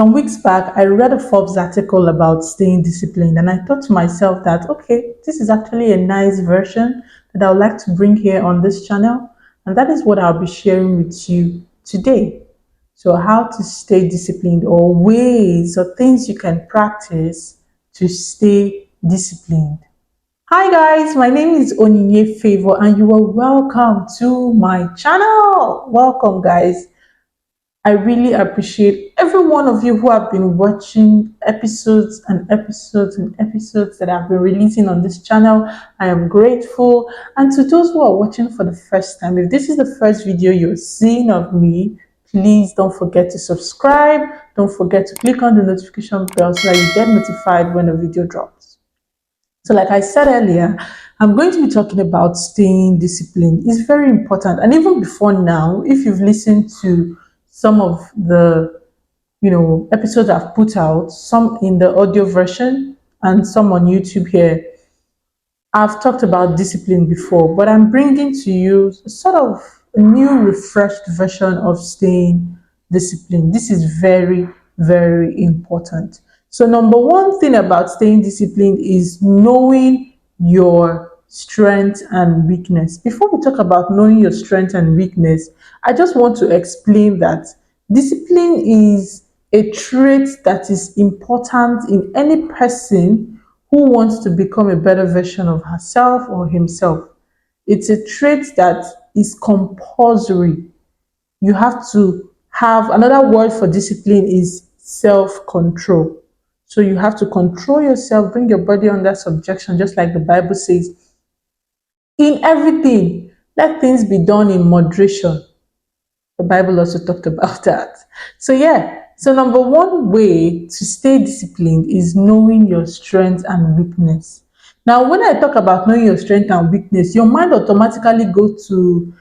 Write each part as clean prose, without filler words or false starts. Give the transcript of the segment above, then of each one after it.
Some weeks back, I read a Forbes article about staying disciplined, and I thought to myself that, okay, this is actually a nice version that I would like to bring here on this channel, and that is what I'll be sharing with you today. So, how to stay disciplined, or ways or things you can practice to stay disciplined. Hi guys, my name is Onyinye Favor, and you are welcome to my channel. Welcome, guys. I really appreciate every one of you who have been watching episodes and episodes and episodes that I've been releasing on this channel. I am grateful. And to those who are watching for the first time, if this is the first video you're seeing of me, please don't forget to subscribe. Don't forget to click on the notification bell so that you get notified when a video drops. So like I said earlier, I'm going to be talking about staying disciplined. It's very important. And even before now, if you've listened to some of the episodes I've put out, some in the audio version and some on YouTube here, I've talked about discipline before, but I'm bringing to you sort of a new refreshed version of staying disciplined. This is very, very important. So number one thing about staying disciplined is knowing your strength and weakness. Before we talk about knowing your strength and weakness, I just want to explain that discipline is a trait that is important in any person who wants to become a better version of herself or himself. It's a trait that is compulsory. You have to have, another word for discipline is self-control. So you have to control yourself, bring your body under subjection, just like the Bible says. In everything, let things be done in moderation. The Bible also talked about that. So number one way to stay disciplined is knowing your strength and weakness. Now, when I talk about knowing your strength and weakness, your mind automatically goes to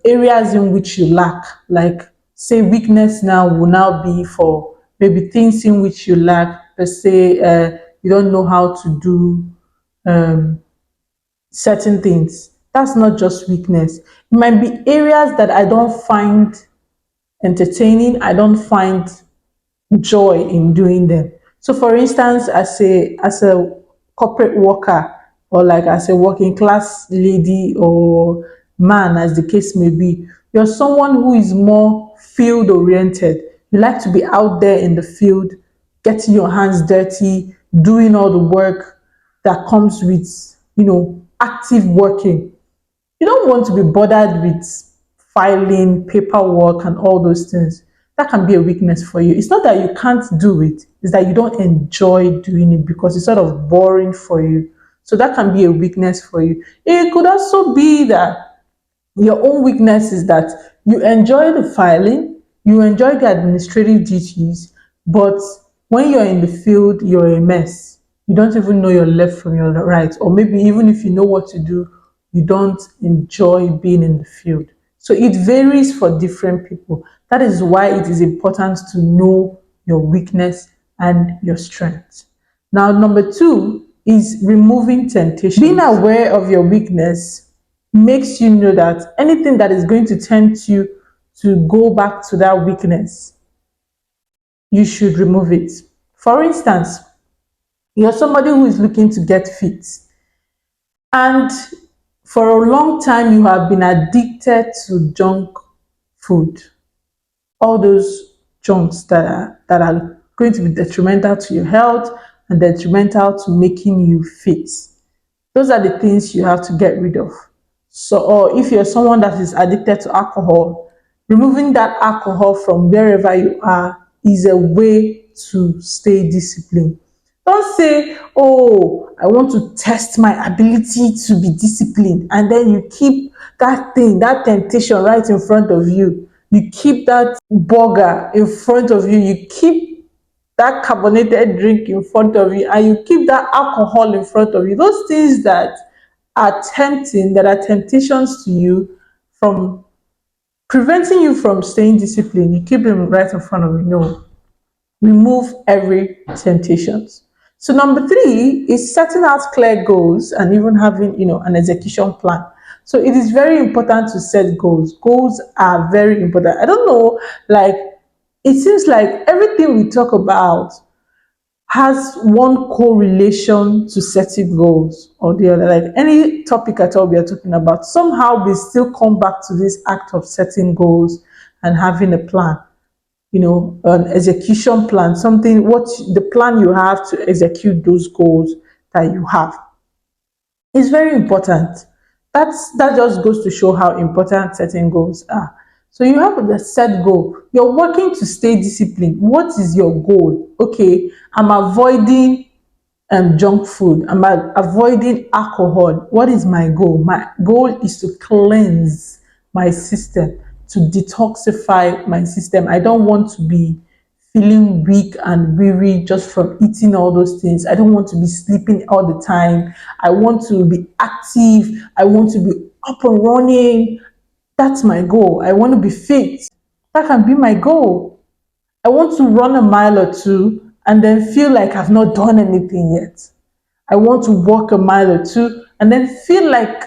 areas in which you lack. Like, say, weakness now will now be for maybe things in which you lack. Let's say you don't know how to do certain things. That's not just weakness. It might be areas that I don't find entertaining, I don't find joy in doing them. So for instance, as a corporate worker, or like as a working class lady or man, as the case may be, you're someone who is more field oriented. You like to be out there in the field, getting your hands dirty, doing all the work that comes with active working. You don't want to be bothered with filing, paperwork, and all those things. That can be a weakness for you. It's not that you can't do it, it's that you don't enjoy doing it because it's sort of boring for you. So that can be a weakness for you. It could also be that your own weakness is that you enjoy the filing, you enjoy the administrative duties, but when you're in the field, you're a mess. You don't even know your left from your right, or maybe even if you know what to do, you don't enjoy being in the field. So it varies for different people. That is why it is important to know your weakness and your strength. Now, number two is removing temptation. Being aware of your weakness makes you know that anything that is going to tempt you to go back to that weakness, you should remove it. For instance, you're somebody who is looking to get fit, and for a long time you have been addicted to junk food, all those junks that are going to be detrimental to your health and detrimental to making you fit. Those are the things you have to get rid of. So, or if you're someone that is addicted to alcohol, removing that alcohol from wherever you are is a way to stay disciplined. Don't say, oh, I want to test my ability to be disciplined, and then you keep that thing, that temptation right in front of you. You keep that burger in front of you. You keep that carbonated drink in front of you, and you keep that alcohol in front of you. Those things that are tempting, that are temptations to you, from preventing you from staying disciplined, you keep them right in front of you. No, remove every temptations. So number three is setting out clear goals and even having an execution plan. So it is very important to set goals. Goals are very important. I don't know, like, it seems like everything we talk about has one correlation to setting goals or the other. Like any topic at all we are talking about, somehow we still come back to this act of setting goals and having a plan, an execution plan, something, what the plan you have to execute those goals that you have. It's very important. That just goes to show how important setting goals are. So you have the set goal. You're working to stay disciplined. What is your goal? Okay, I'm avoiding junk food. I'm avoiding alcohol. What is my goal? My goal is to cleanse my system, to detoxify my system. I don't want to be feeling weak and weary just from eating all those things. I don't want to be sleeping all the time. I want to be active. I want to be up and running. That's my goal. I want to be fit. That can be my goal. I want to run a mile or two and then feel like I've not done anything yet. I want to walk a mile or two and then feel like,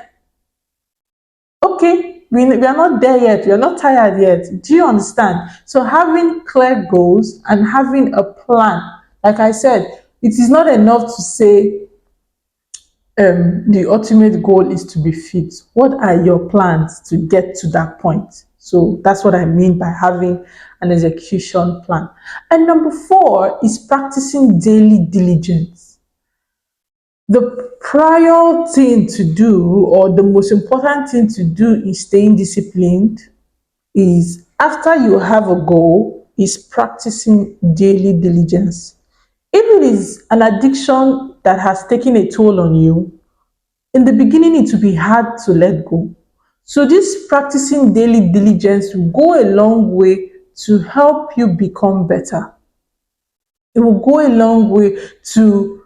okay, we are not there yet. We are not tired yet. Do you understand? So having clear goals and having a plan, like I said, it is not enough to say the ultimate goal is to be fit. What are your plans to get to that point? So that's what I mean by having an execution plan. And number 4 is practicing daily diligence. The prior thing to do, or the most important thing to do in staying disciplined, is after you have a goal, is practicing daily diligence. If it is an addiction that has taken a toll on you, in the beginning it will be hard to let go. So this practicing daily diligence will go a long way to help you become better. It will go a long way to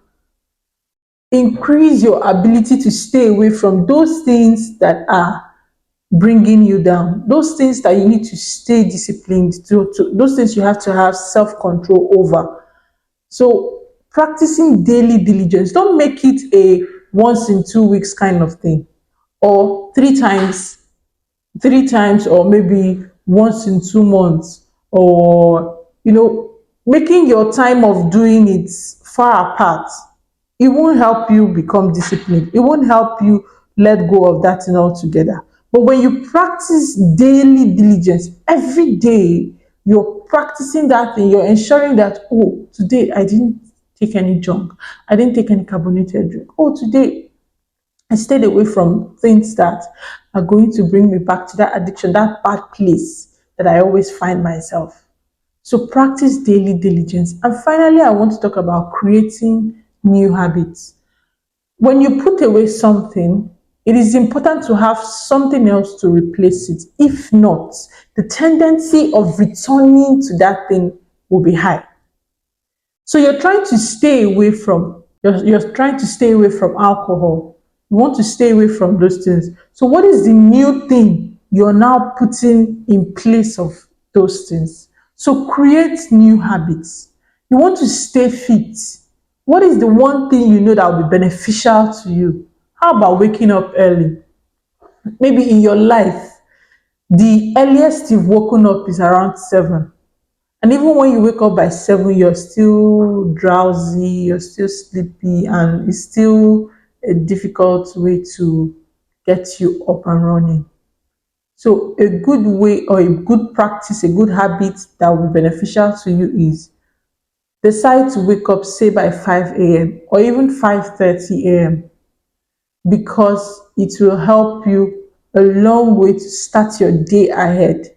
increase your ability to stay away from those things that are bringing you down, those things that you need to stay disciplined to those things you have to have self-control over. So practicing daily diligence, don't make it a once in 2 weeks kind of thing, or three times, or maybe once in 2 months, or making your time of doing it far apart. It won't help you become disciplined. It won't help you let go of that thing altogether. But when you practice daily diligence every day, you're practicing that thing, you're ensuring that, oh, today I didn't take any junk, I didn't take any carbonated drink. Oh, today I stayed away from things that are going to bring me back to that addiction, that bad place that I always find myself. So practice daily diligence. And finally, I want to talk about creating new habits. When you put away something, it is important to have something else to replace it. If not, the tendency of returning to that thing will be high. So you're trying to stay away from alcohol. You want to stay away from those things. So what is the new thing you're now putting in place of those things? So create new habits. You want to stay fit. What is the one thing you know that will be beneficial to you? How about waking up early? Maybe in your life, the earliest you've woken up is around 7. And even when you wake up by 7, you're still drowsy, you're still sleepy, and it's still a difficult way to get you up and running. So, a good way, or a good practice, a good habit that will be beneficial to you is decide to wake up, say, by 5 a.m. or even 5:30 a.m., because it will help you a long way to start your day ahead.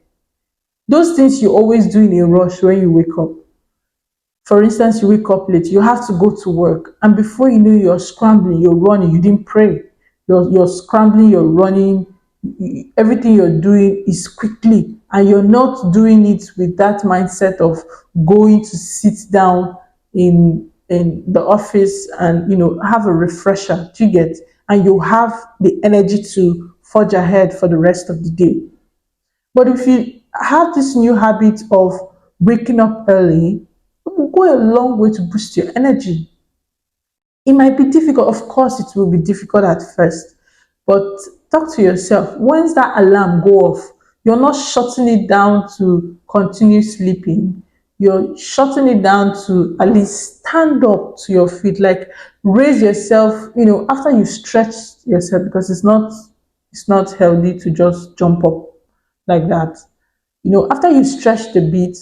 Those things you always do in a rush when you wake up. For instance, you wake up late, you have to go to work, and before you know, you're scrambling, you're running, you didn't pray. You're scrambling, you're running, everything you're doing is quickly, and you're not doing it with that mindset of going to sit down in the office and have a refresher. Do you get? And you have the energy to forge ahead for the rest of the day. But if you have this new habit of waking up early, it will go a long way to boost your energy. It might be difficult, of course, it will be difficult at first, but talk to yourself. Once that alarm go off, You're not shutting it down to continue sleeping. You're shutting it down to at least stand up to your feet, like raise yourself, after you stretch yourself, because it's not healthy to just jump up like that. After you stretch the bit,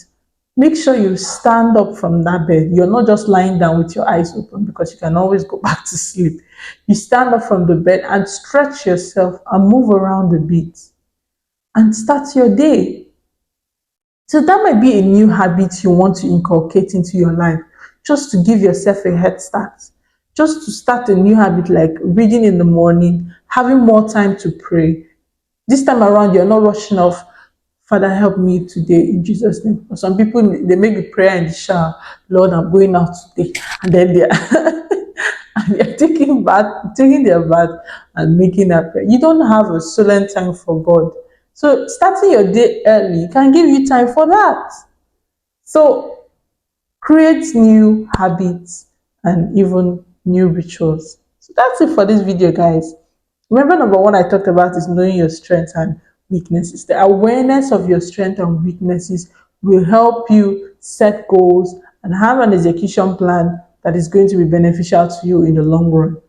make sure you stand up from that bed. You're not just lying down with your eyes open, because you can always go back to sleep. You stand up from the bed and stretch yourself and move around a bit and start your day. So that might be a new habit you want to inculcate into your life, just to give yourself a head start. Just to start a new habit like reading in the morning, having more time to pray. This time around, you're not rushing off, Father, help me today in Jesus' name. For some people, they make the prayer in the shower, Lord, I'm going out today. And then they're taking their bath and making that prayer. You don't have a solemn time for God. So starting your day early can give you time for that. So create new habits and even new rituals. So that's it for this video, guys. Remember, number one I talked about is knowing your strengths and weaknesses. The awareness of your strengths and weaknesses will help you set goals and have an execution plan that is going to be beneficial to you in the long run.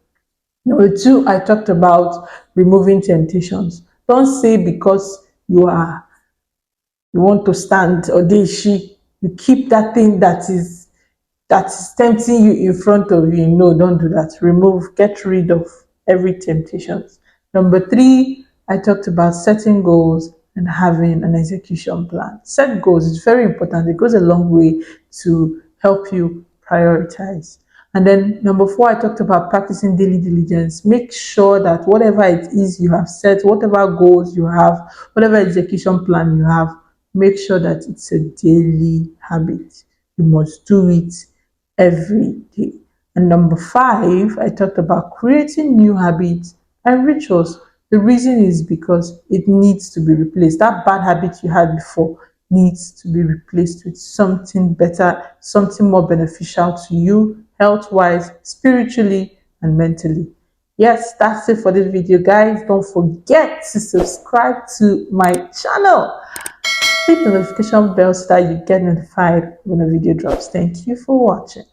Number two, I talked about removing temptations. Don't say because you want to stand or you keep that thing that is tempting you in front of you. No, don't do that. Get rid of every temptation. Number three, I talked about setting goals and having an execution plan. Set goals is very important. It goes a long way to help you prioritize. And then number four, I talked about practicing daily diligence. Make sure that whatever it is you have set, whatever goals you have, whatever execution plan you have, make sure that it's a daily habit. You must do it every day. And number five, I talked about creating new habits and rituals. The reason is because it needs to be replaced. That bad habit you had before needs to be replaced with something better, something more beneficial to you, health wise, spiritually, and mentally. Yes, that's it for this video, guys. Don't forget to subscribe to my channel. Click the notification bell so that you get notified when a video drops. Thank you for watching.